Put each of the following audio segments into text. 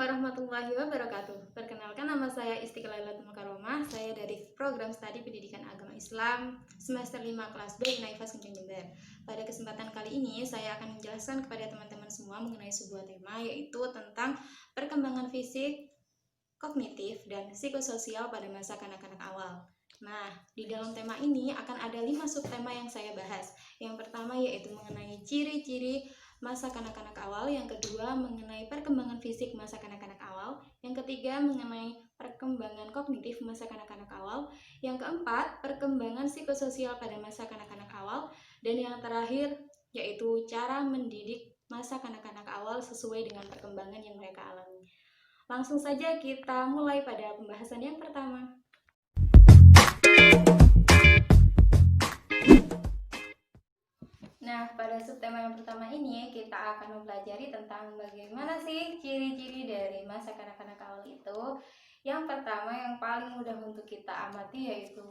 warahmatullahi wabarakatuh. Perkenalkan, nama saya Istiqlalatul Mukarramah. Saya dari Program Studi Pendidikan Agama Islam semester 5 kelas B Inaifas Kencang Jember. Pada kesempatan kali ini saya akan menjelaskan kepada teman-teman semua mengenai sebuah tema, yaitu tentang perkembangan fisik, kognitif, dan psikososial pada masa kanak-kanak awal. Nah, di dalam tema ini akan ada 5 subtema yang saya bahas. Yang pertama yaitu mengenai ciri-ciri masa kanak-kanak awal, yang kedua mengenai perkembangan fisik masa kanak-kanak awal, yang ketiga mengenai perkembangan kognitif masa kanak-kanak awal, yang keempat perkembangan psikososial pada masa kanak-kanak awal, dan yang terakhir yaitu cara mendidik masa kanak-kanak awal sesuai dengan perkembangan yang mereka alami. Langsung saja kita mulai pada pembahasan yang pertama. Nah, pada subtema yang pertama ini kita akan mempelajari tentang bagaimana sih ciri-ciri dari masa kanak-kanak awal itu. Yang pertama yang paling mudah untuk kita amati yaitu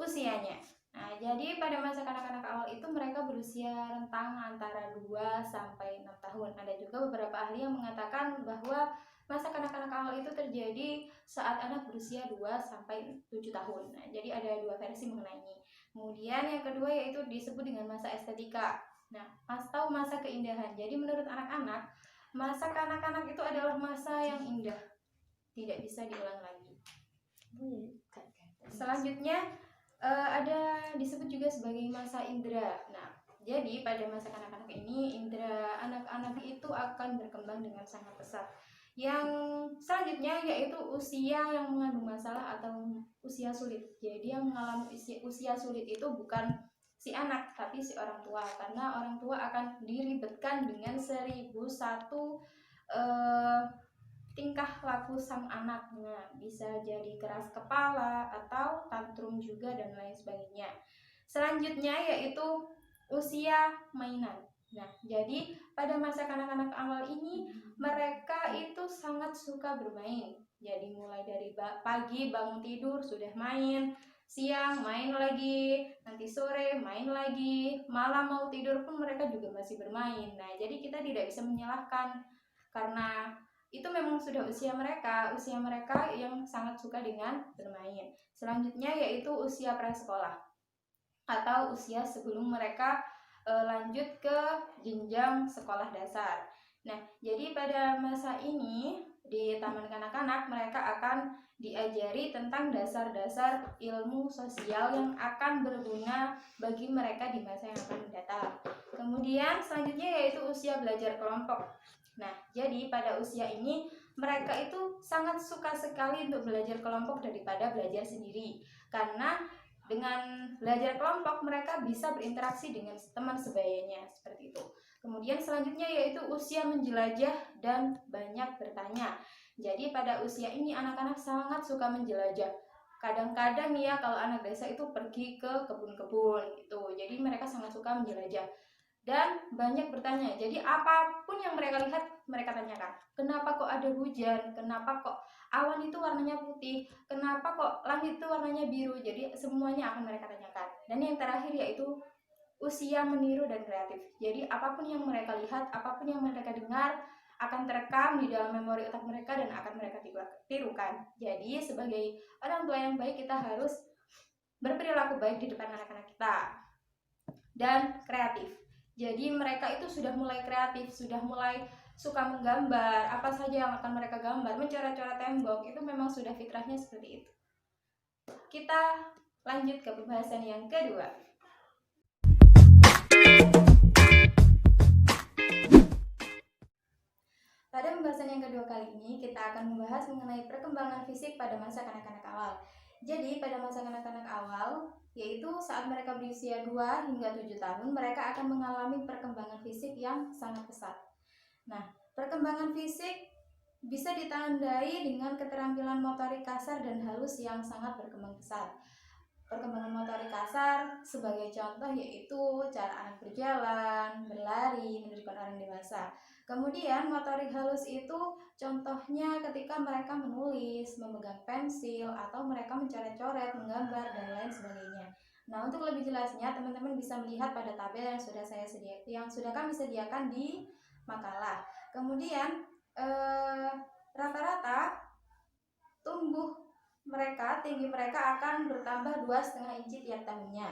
usianya. Nah, jadi pada masa kanak-kanak awal itu mereka berusia rentang antara 2 sampai 6 tahun. Ada juga beberapa ahli yang mengatakan bahwa masa kanak-kanak awal itu terjadi saat anak berusia 2 sampai 7 tahun. Nah, jadi ada dua versi mengenai ini. Kemudian yang kedua yaitu disebut dengan masa estetika. Nah, atau masa keindahan. Jadi menurut anak-anak, masa kanak-kanak itu adalah masa yang indah, tidak bisa diulang lagi. Selanjutnya ada disebut juga sebagai masa indera. Nah, jadi pada masa kanak-kanak ini indera anak-anak itu akan berkembang dengan sangat pesat. Yang selanjutnya yaitu usia yang mengandung masalah atau usia sulit. Jadi yang mengalami usia sulit itu bukan si anak tapi si orang tua, karena orang tua akan diribetkan dengan 1001 tingkah laku sang anak. Nah, bisa jadi keras kepala atau tantrum juga dan lain sebagainya. Selanjutnya yaitu usia mainan. Nah, jadi pada masa kanak-kanak awal ini mereka itu sangat suka bermain. Jadi mulai dari pagi bangun tidur sudah main, siang main lagi, nanti sore main lagi, malam mau tidur pun mereka juga masih bermain. Nah, jadi kita tidak bisa menyalahkan karena itu memang sudah usia mereka yang sangat suka dengan bermain. Selanjutnya yaitu usia prasekolah atau usia sebelum mereka lanjut ke jenjang sekolah dasar. Nah, jadi pada masa ini di taman kanak-kanak mereka akan diajari tentang dasar-dasar ilmu sosial yang akan berguna bagi mereka di masa yang akan mendatang. Kemudian selanjutnya yaitu usia belajar kelompok. Nah, jadi pada usia ini mereka itu sangat suka sekali untuk belajar kelompok daripada belajar sendiri, karena dengan belajar kelompok mereka bisa berinteraksi dengan teman sebayanya, seperti itu. Kemudian selanjutnya yaitu usia menjelajah dan banyak bertanya. Jadi pada usia ini anak-anak sangat suka menjelajah. Kadang-kadang ya kalau anak desa itu pergi ke kebun-kebun gitu. Jadi mereka sangat suka menjelajah dan banyak bertanya. Jadi apapun yang mereka lihat mereka tanyakan. Kenapa kok ada hujan? Kenapa kok awan itu warnanya putih? Kenapa kok langit itu warnanya biru? Jadi semuanya akan mereka tanyakan. Dan yang terakhir yaitu usia meniru dan kreatif. Jadi apapun yang mereka lihat, apapun yang mereka dengar akan terekam di dalam memori otak mereka dan akan mereka tirukan. Jadi sebagai orang tua yang baik kita harus berperilaku baik di depan anak-anak kita dan kreatif. Jadi mereka itu sudah mulai kreatif, sudah mulai suka menggambar, apa saja yang akan mereka gambar, mencoret-coret tembok, itu memang sudah fitrahnya seperti itu. Kita lanjut ke pembahasan yang kedua. Pada pembahasan yang kedua kali ini kita akan membahas mengenai perkembangan fisik pada masa kanak-kanak awal. Jadi pada masa kanak-kanak awal, yaitu saat mereka berusia 2 hingga 7 tahun, mereka akan mengalami perkembangan fisik yang sangat pesat. Nah, perkembangan fisik bisa ditandai dengan keterampilan motorik kasar dan halus yang sangat berkembang pesat. Perkembangan motorik kasar sebagai contoh yaitu cara anak berjalan, berlari, menunjukkan orang dewasa. Kemudian motorik halus itu contohnya ketika mereka menulis, memegang pensil, atau mereka mencoret-coret, menggambar, dan lain sebagainya. Nah, untuk lebih jelasnya teman-teman bisa melihat pada tabel yang sudah kami sediakan di makalah. Kemudian rata-rata tinggi mereka akan bertambah 2,5 inci tiap tahunnya,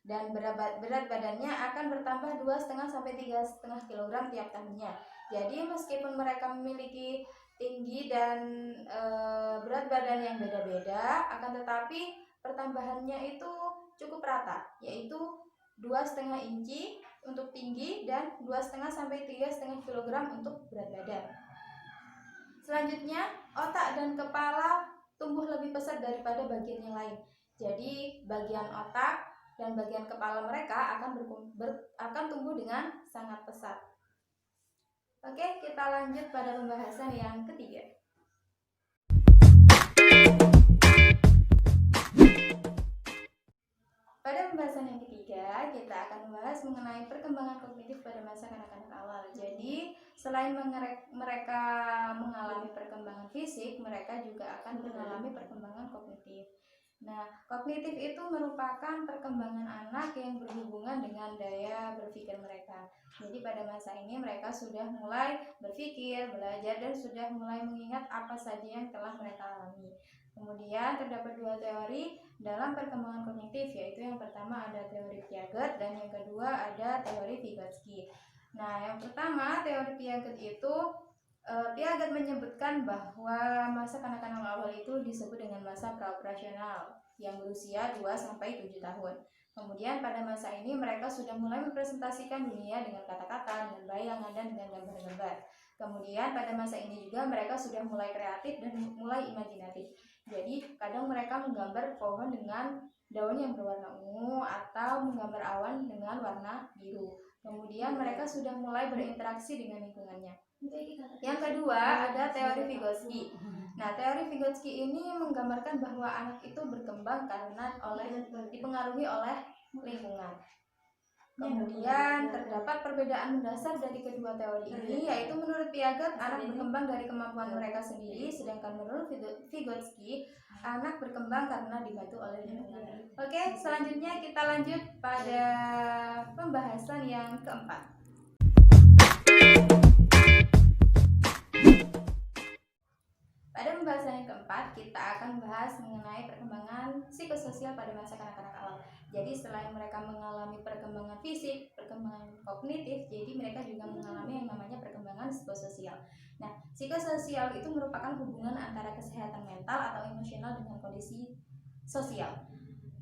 dan berat badannya akan bertambah 2,5 sampai 3,5 kg tiap tahunnya. Jadi meskipun mereka memiliki tinggi dan berat badan yang beda-beda, akan tetapi pertambahannya itu cukup rata, yaitu 2,5 inci untuk tinggi dan 2,5 sampai 3,5 kg untuk berat badan. Selanjutnya, otak dan kepala tumbuh lebih pesat daripada bagian yang lain. Jadi bagian otak dan bagian kepala mereka akan tumbuh dengan sangat pesat. Oke, kita lanjut pada pembahasan yang ketiga. Pada pembahasan yang ketiga, kita akan membahas mengenai perkembangan kognitif pada masa kanak-kanak awal. Jadi, selain mereka mengalami perkembangan fisik, mereka juga akan mengalami perkembangan kognitif. Nah, kognitif itu merupakan perkembangan anak yang berhubungan dengan daya berpikir mereka. Jadi pada masa ini mereka sudah mulai berpikir, belajar, dan sudah mulai mengingat apa saja yang telah mereka alami. Kemudian terdapat dua teori dalam perkembangan kognitif, yaitu yang pertama ada teori Piaget dan yang kedua ada teori Vygotsky. Nah, yang pertama teori Piaget itu Piaget menyebutkan bahwa masa kanak-kanak awal itu disebut dengan masa praoperasional yang berusia 2-7 tahun. Kemudian pada masa ini mereka sudah mulai mempresentasikan dunia dengan kata-kata, dengan bayangan, dan dengan gambar-gambar. Kemudian pada masa ini juga mereka sudah mulai kreatif dan mulai imajinatif. Jadi kadang mereka menggambar pohon dengan daun yang berwarna ungu atau menggambar awan dengan warna biru. Kemudian mereka sudah mulai berinteraksi dengan lingkungannya. Yang kedua ada teori Vygotsky. Nah, teori Vygotsky ini menggambarkan bahwa anak itu berkembang karena dipengaruhi oleh lingkungan. Kemudian terdapat perbedaan mendasar dari kedua teori ini, yaitu menurut Piaget anak berkembang dari kemampuan mereka sendiri, sedangkan menurut Vygotsky anak berkembang karena dibantu oleh lingkungan. Oke, selanjutnya kita lanjut pada pembahasan yang keempat. Pada pembahasan yang keempat, kita akan membahas mengenai perkembangan psikososial pada masa kanak-kanak awal. Jadi selain mereka mengalami perkembangan fisik, perkembangan kognitif, jadi mereka juga mengalami yang namanya perkembangan psikososial. Nah, psikososial itu merupakan hubungan antara kesehatan mental atau emosional dengan kondisi sosial.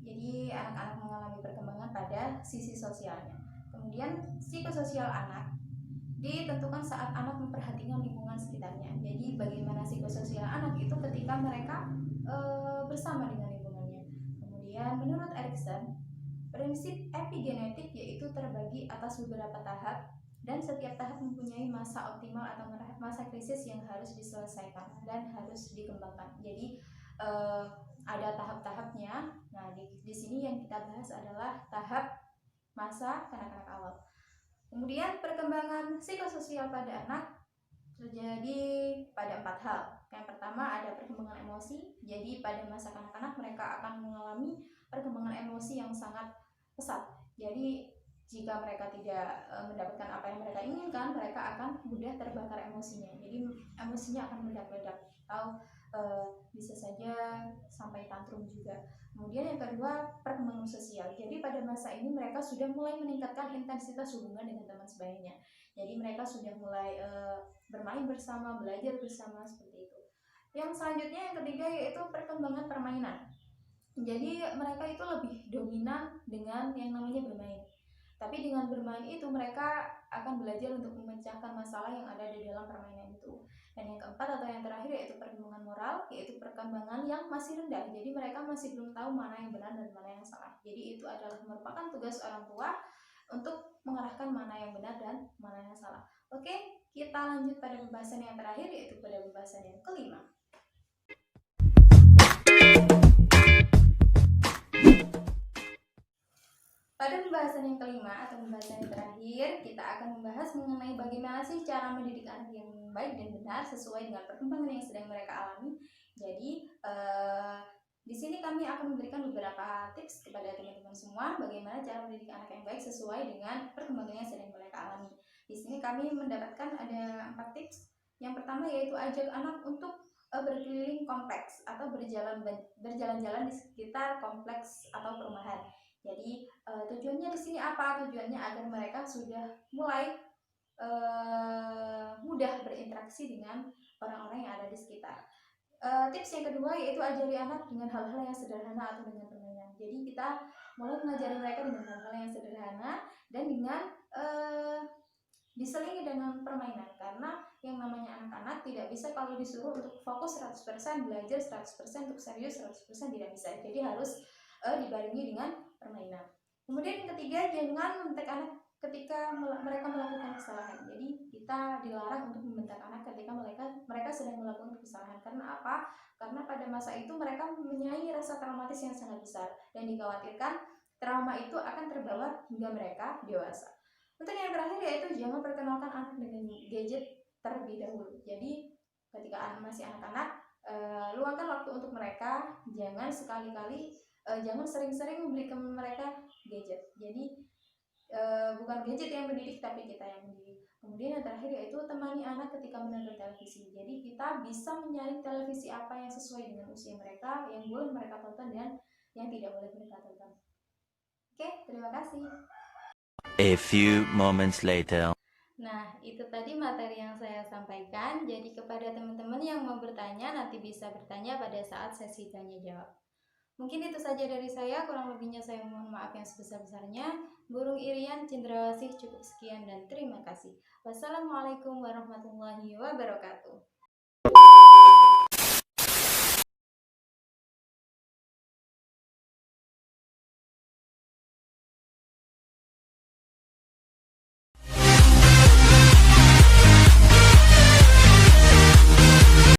Jadi anak-anak mengalami perkembangan pada sisi sosialnya. Kemudian psikososial anak ditentukan saat anak memperhatikan lingkungan sekitarnya. Jadi bagaimana psikososial anak itu ketika mereka bersama dengan lingkungannya. Kemudian menurut Erikson, prinsip epigenetik yaitu terbagi atas beberapa tahap dan setiap tahap mempunyai masa optimal atau masa krisis yang harus diselesaikan dan harus dikembangkan. Jadi ada tahap-tahapnya. Nah, di sini yang kita bahas adalah tahap masa kanak-kanak awal. Kemudian perkembangan psikososial pada anak terjadi pada 4 hal. Yang pertama ada perkembangan emosi. Jadi pada masa kanak-kanak mereka akan mengalami perkembangan emosi yang sangat pesat. Jadi jika mereka tidak mendapatkan apa yang mereka inginkan, mereka akan mudah terbakar emosinya. Jadi emosinya akan meledak-ledak atau bisa saja sampai tantrum juga. Kemudian yang kedua, perkembangan sosial. Jadi pada masa ini mereka sudah mulai meningkatkan intensitas hubungan dengan teman sebayanya. Jadi mereka sudah mulai bermain bersama, belajar bersama, seperti itu. Yang selanjutnya yang ketiga yaitu perkembangan permainan. Jadi mereka itu lebih dominan dengan yang namanya bermain. Tapi dengan bermain itu mereka akan belajar untuk memecahkan masalah yang ada di dalam permainan itu. Dan yang keempat atau yang terakhir yaitu perkembangan moral, yaitu perkembangan yang masih rendah. Jadi mereka masih belum tahu mana yang benar dan mana yang salah. Jadi itu adalah merupakan tugas orang tua untuk mengarahkan mana yang benar dan mana yang salah. Oke, kita lanjut pada pembahasan yang terakhir yaitu pada pembahasan yang kelima. Pada pembahasan yang kelima atau pembahasan yang terakhir, kita akan membahas mengenai bagaimana sih cara mendidik anak yang baik dan benar sesuai dengan perkembangan yang sedang mereka alami. Jadi di sini kami akan memberikan beberapa tips kepada teman-teman semua bagaimana cara mendidik anak yang baik sesuai dengan perkembangan yang sedang mereka alami. Di sini kami mendapatkan ada 4 tips. Yang pertama pertama yaitu ajak anak untuk berkeliling kompleks atau berjalan-jalan di sekitar kompleks atau perumahan. Jadi tujuannya di sini apa? Tujuannya agar mereka sudah mulai mudah berinteraksi dengan orang-orang yang ada di sekitar. Tips yang kedua yaitu ajari anak dengan hal-hal yang sederhana atau dengan permainan. Jadi kita mulai mengajari mereka dengan hal-hal yang sederhana dan dengan diselingi dengan permainan, karena yang namanya anak-anak tidak bisa kalau disuruh untuk fokus 100% belajar 100% untuk serius 100% tidak bisa. Jadi harus dibarengi dengan permainan. Kemudian yang ketiga, jangan membentak anak ketika mereka melakukan kesalahan. Jadi kita dilarang untuk membentak anak ketika mereka sedang melakukan kesalahan. Karena apa? Karena pada masa itu mereka mempunyai rasa traumatis yang sangat besar dan dikhawatirkan trauma itu akan terbawa hingga mereka dewasa. Untuk yang terakhir yaitu jangan perkenalkan anak dengan gadget terlebih dahulu. Jadi ketika masih anak-anak, luangkan waktu untuk mereka. Jangan sekali-kali, jangan sering-sering memberikan mereka gadget. Jadi bukan gadget yang mendidik, tapi kita yang mendidik. Kemudian yang terakhir yaitu temani anak ketika menonton televisi. Jadi kita bisa menyaring televisi apa yang sesuai dengan usia mereka, yang boleh mereka tonton dan yang tidak boleh mereka tonton. Oke, terima kasih. A few moments later. Nah, itu tadi materi yang saya sampaikan. Jadi kepada teman-teman yang mau bertanya, nanti bisa bertanya pada saat sesi tanya jawab. Mungkin itu saja dari saya, kurang lebihnya saya mohon maaf yang sebesar-besarnya. Burung Irian Cendrawasih cukup sekian dan terima kasih. Wassalamualaikum warahmatullahi wabarakatuh.